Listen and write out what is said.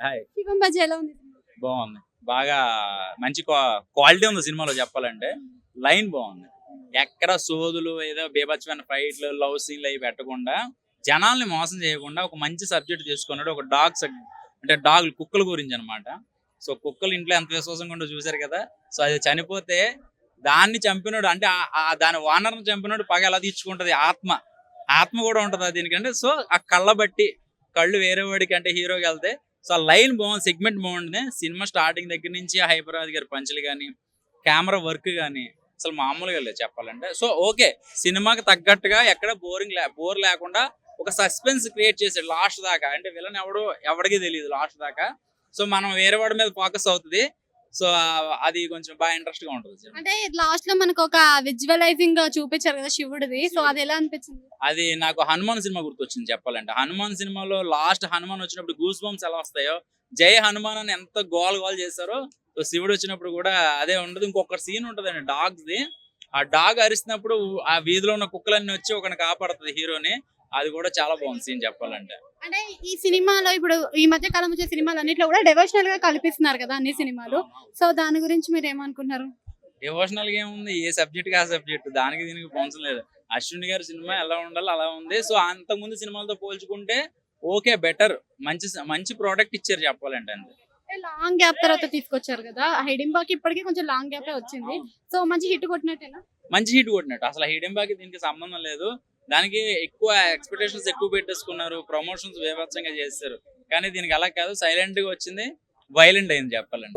Hi. శివం బజ్జీ ఎలా ఉంది cinema? బాగుంది. బాగా మంచి క్వాలిటీ ఉంది సినిమాలో చెప్పాలంటే. లైన్ బాగుంది. ఎక్కడ సోదులు ఏదో బీభత్సమైన ఫైట్లు, లవ్ సీన్లు అవి పెట్టకుండా జనాల్ని మోసం చేయకుండా ఒక మంచి సబ్జెక్ట్ తీసుకున్నాడు. ఒక డాగ్స్ అంటే కుక్కల గురించి అన్నమాట. సో కుక్కలు ఇంట్లో ఎంత విశ్వాసంగా ఉండో చూశారు కదా. సో అది చనిపోతే దాన్ని చంపినోడు అంటే దాని ఓనర్ని చంపినోడు పగ ఎలా తీర్చుకుంటది ఆత్మ కూడా ఉంటది దీనికంటే. సో ఆ కళ్ళ బట్టి కళ్ళు వేరే వాడికి అంటే హీరోకి వెళ్తే సో ఆ లైన్ బాగుంది, సెగ్మెంట్ బాగుంది. సినిమా స్టార్టింగ్ దగ్గర నుంచి హైపరాజ్ గారి పంచులు కానీ కెమెరా వర్క్ కానీ అసలు మామూలుగా లేదు చెప్పాలంటే. సో ఓకే, సినిమాకి తగ్గట్టుగా ఎక్కడ బోర్ లేకుండా ఒక సస్పెన్స్ క్రియేట్ చేశాడు లాస్ట్ దాకా. అంటే విలన్ ఎవడికి తెలియదు లాస్ట్ దాకా. సో మనం వేరే వాడి మీద ఫోకస్ అవుతుంది. సో అది కొంచెం బాగా ఇంట్రెస్ట్ గా ఉంటుంది. అంటే లాస్ట్ లో మనకు ఒక విజువలైజింగ్ చూపించారు కదా శివుడిది. సో అది ఎలా అనిపించింది? అది నాకు హనుమాన్ సినిమా గుర్తొచ్చింది చెప్పాలంటే. హనుమాన్ సినిమాలో లాస్ట్ హనుమాన్ వచ్చినప్పుడు గూస్ బంప్స్ ఎలా వస్తాయో, జై హనుమాన్ అని ఎంత గోల్ చేశారో, సో శివుడు వచ్చినప్పుడు కూడా అదే ఉండదు. ఇంకొక సీన్ ఉంటదండి డాగ్స్ ది. ఆ డాగ్ అరిసినప్పుడు ఆ వీధిలో ఉన్న కుక్కలన్నీ వచ్చి ఒకరిని కాపాడుతుంది హీరోని. అది కూడా చాలా బాగుంది సీన్ చెప్పాలంటే. అంటే ఈ సినిమాలో ఇప్పుడు ఈ మధ్య కాలం వచ్చే సినిమాలు అన్నిట్లో కూడా డివోషనల్ గా కల్పిస్తున్నారు కదా అన్ని సినిమాలు. సో దాని గురించి మీరు ఏమనుకుంటున్నారు? డివోషనల్ గా ఏముంది, ఏ సబ్జెక్ట్ కి ఆ సబ్జెక్ట్, దానికి దీనికి పోల్చలేదు. అశ్విని గారి సినిమా ఎలా ఉండాలో అలా ఉంది. సో అంతకుముందు సినిమాలతో పోల్చుకుంటే ఓకే, బెటర్, మంచి ప్రోడక్ట్ ఇచ్చారు చెప్పాలంటే. అంతే. లాంగ్ గ్యాప్ తర్వాత తీసుకొచ్చారు కదా, హిడింబాకి ఇప్పటికీ కొంచెం లాంగ్ గ్యాప్ వచ్చింది. సో మంచి హిట్ కొట్టినట్టేనా? మంచి హిట్ కొట్టినట్టు. అసలు హిడింబాకి దీనికి సంబంధం లేదు. దానికి ఎక్కువ ఎక్స్పెక్టేషన్స్ ఎక్కువ పెట్టేసుకున్నారు, ప్రమోషన్స్ బీభత్సంగా చేస్తారు. కానీ దీనికి అలా కాదు, సైలెంట్ గా వచ్చింది, వైలెంట్ అయింది చెప్పాలంటే.